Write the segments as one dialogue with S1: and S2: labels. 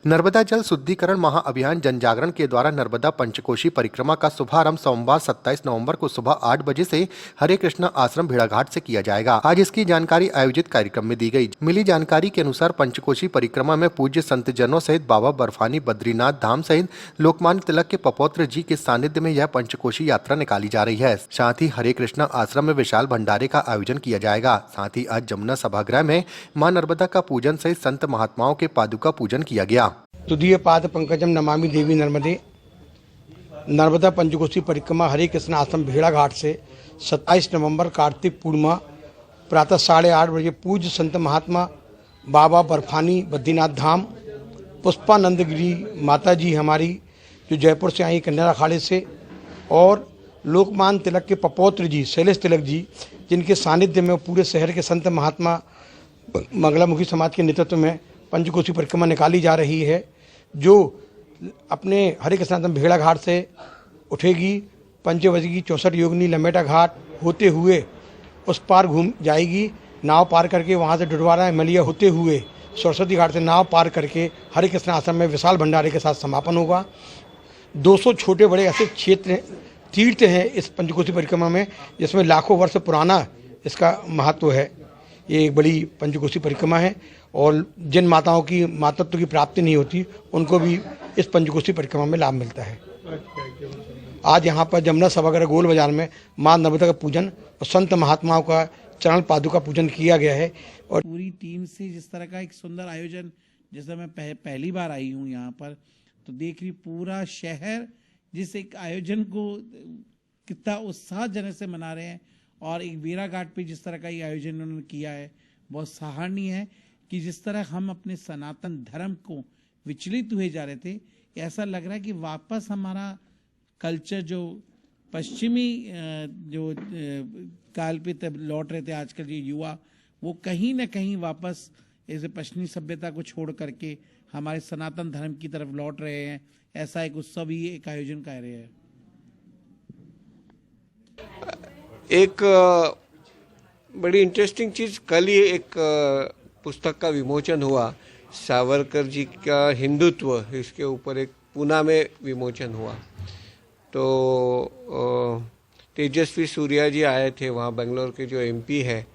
S1: नर्मदा जल शुद्धिकरण महाअभियान जन जागरण के द्वारा नर्मदा पंचकोशी परिक्रमा का शुभारंभ सोमवार 27 नवंबर को सुबह 8 बजे से हरे कृष्णा आश्रम भेड़ाघाट से किया जाएगा। आज इसकी जानकारी आयोजित कार्यक्रम में दी गई। मिली जानकारी के अनुसार पंचकोशी परिक्रमा में पूज्य संत जनों सहित बाबा बर्फानी बद्रीनाथ धाम सहित लोकमान्य तिलक के पपौत्र जी के सानिध्य में यह पंचकोशी यात्रा निकाली जा रही है। साथ ही हरे कृष्णा आश्रम में विशाल भंडारे का आयोजन किया जाएगा। साथ ही आज जमुना सभागृह में मां नर्मदा का पूजन सहित संत महात्माओं के पादुका पूजन किया गया।
S2: तुदीय पाद पंकजम नमामि देवी नर्मदे। नर्मदा पंचकोशी परिक्रमा हरे कृष्ण आश्रम भेड़ाघाट से 27 नवंबर कार्तिक पूर्णिमा प्रातः 8:30 बजे पूज्य संत महात्मा बाबा बर्फानी बद्रीनाथ धाम पुष्पानंद गिरी माता जी हमारी जो जयपुर से आई कन्या अखाड़े से, और लोकमान्य तिलक के पपौत्र जी शैलेश तिलक जी, जिनके सानिध्य में पूरे शहर के संत महात्मा मंगलामुखी समाज के नेतृत्व में पंचकोशी परिक्रमा निकाली जा रही है, जो अपने हरे कृष्णाश्रम भेड़ाघाट से उठेगी, पंचवजी 64 योगिनी लमेटा घाट होते हुए उस पार घूम जाएगी, नाव पार करके वहाँ से डुडवारा मलिया होते हुए सरस्वती घाट से नाव पार करके हरे कृष्ण आश्रम में विशाल भंडारे के साथ समापन होगा। 200 छोटे बड़े ऐसे क्षेत्र तीर्थ हैं इस पंचकोशी परिक्रमा में, जिसमें लाखों वर्ष पुराना इसका महत्व है। ये एक बड़ी पंचकोशी परिक्रमा है और जिन माताओं की मातृत्व की प्राप्ति नहीं होती उनको भी इस पंचकोशी परिक्रमा में लाभ मिलता है। आज यहाँ पर जमुना सभागृह गोल बाजार में मां नर्मदा का पूजन और संत महात्माओं का चरण पादुका पूजन किया गया है। और
S3: पूरी टीम से जिस तरह का एक सुंदर आयोजन, जैसे मैं पहली बार आई हूँ यहाँ पर, तो देख रही पूरा शहर जिस एक आयोजन को कितना उत्साहजनक से मना रहे हैं, और एक भेड़ाघाट पे जिस तरह का ये आयोजन उन्होंने किया है बहुत सराहनीय है कि जिस तरह हम अपने सनातन धर्म को विचलित हुए जा रहे थे, ऐसा लग रहा है कि वापस हमारा कल्चर जो पश्चिमी जो काल पे तब लौट रहे थे, आजकल ये युवा वो कहीं ना कहीं वापस ऐसे पश्चिमी सभ्यता को छोड़ करके हमारे सनातन धर्म की तरफ लौट रहे हैं। ऐसा एक उत्सव ही एक आयोजन कर रहे हैं।
S4: एक बड़ी इंटरेस्टिंग चीज़, कल ही एक पुस्तक का विमोचन हुआ, सावरकर जी का हिंदुत्व, इसके ऊपर एक पूना में विमोचन हुआ। तो तेजस्वी सूर्या जी आए थे वहाँ, बेंगलोर के जो एमपी है,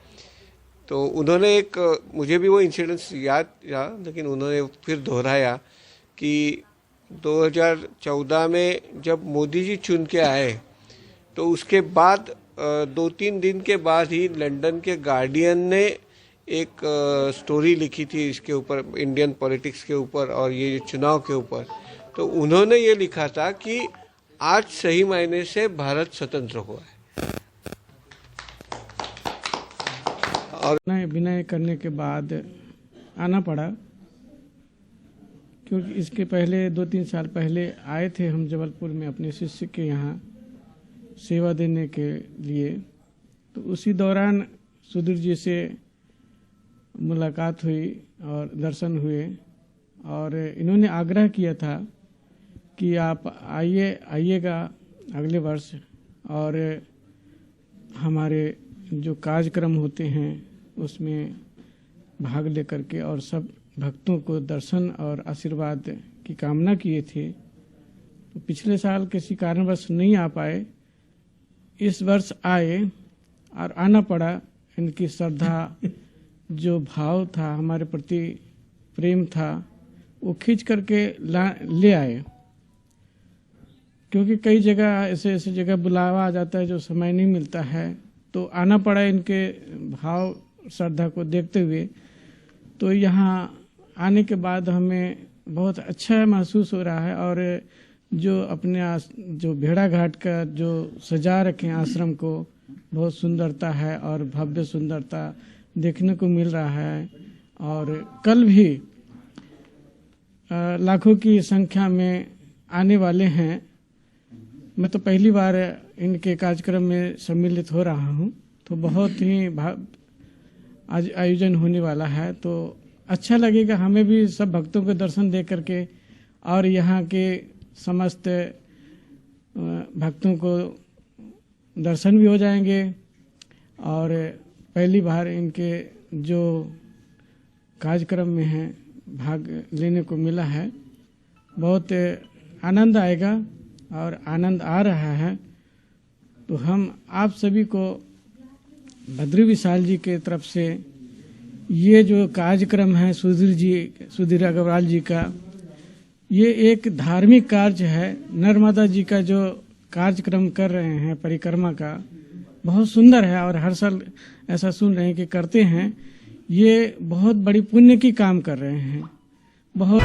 S4: तो उन्होंने एक, मुझे भी वो इंसिडेंस याद था, लेकिन उन्होंने फिर दोहराया कि 2014 में जब मोदी जी चुन के आए तो उसके बाद 2-3 दिन के बाद ही लंदन के गार्डियन ने एक स्टोरी लिखी थी इसके ऊपर, इंडियन पॉलिटिक्स के ऊपर और ये चुनाव के ऊपर। तो उन्होंने ये लिखा था कि आज सही मायने से भारत स्वतंत्र हुआ है। और
S5: विनय करने के बाद आना पड़ा, क्योंकि इसके पहले 2-3 साल पहले आए थे हम जबलपुर में अपने शिष्य के यहाँ सेवा देने के लिए। तो उसी दौरान सुधीर जी से मुलाकात हुई और दर्शन हुए, और इन्होंने आग्रह किया था कि आप आइएगा अगले वर्ष, और हमारे जो कार्यक्रम होते हैं उसमें भाग लेकर के और सब भक्तों को दर्शन और आशीर्वाद की कामना किए थे। तो पिछले साल किसी कारणवश नहीं आ पाए, इस वर्ष आए और आना पड़ा। इनकी श्रद्धा जो भाव था, हमारे प्रति प्रेम था, वो खींच करके ले आए। क्योंकि कई जगह ऐसे जगह बुलावा आ जाता है जो समय नहीं मिलता है, तो आना पड़ा इनके भाव श्रद्धा को देखते हुए। तो यहाँ आने के बाद हमें बहुत अच्छा महसूस हो रहा है, और जो अपने जो भेड़ाघाट का जो सजा रखे आश्रम को, बहुत सुंदरता है और भव्य सुंदरता देखने को मिल रहा है। और कल भी लाखों की संख्या में आने वाले हैं। मैं तो पहली बार इनके कार्यक्रम में सम्मिलित हो रहा हूँ, तो बहुत ही आज आयोजन होने वाला है, तो अच्छा लगेगा हमें भी सब भक्तों के दर्शन दे करके, और यहाँ के समस्त भक्तों को दर्शन भी हो जाएंगे। और पहली बार इनके जो कार्यक्रम में है भाग लेने को मिला है, बहुत आनंद आएगा और आनंद आ रहा है। तो हम आप सभी को बद्री विशाल जी के तरफ से ये जो कार्यक्रम है सुधीर अग्रवाल जी का, ये एक धार्मिक कार्य है। नर्मदा जी का जो कार्यक्रम कर रहे हैं परिक्रमा का, बहुत सुंदर है और हर साल ऐसा सुन रहे हैं कि करते हैं। ये बहुत बड़ी पुण्य की काम कर रहे हैं। बहुत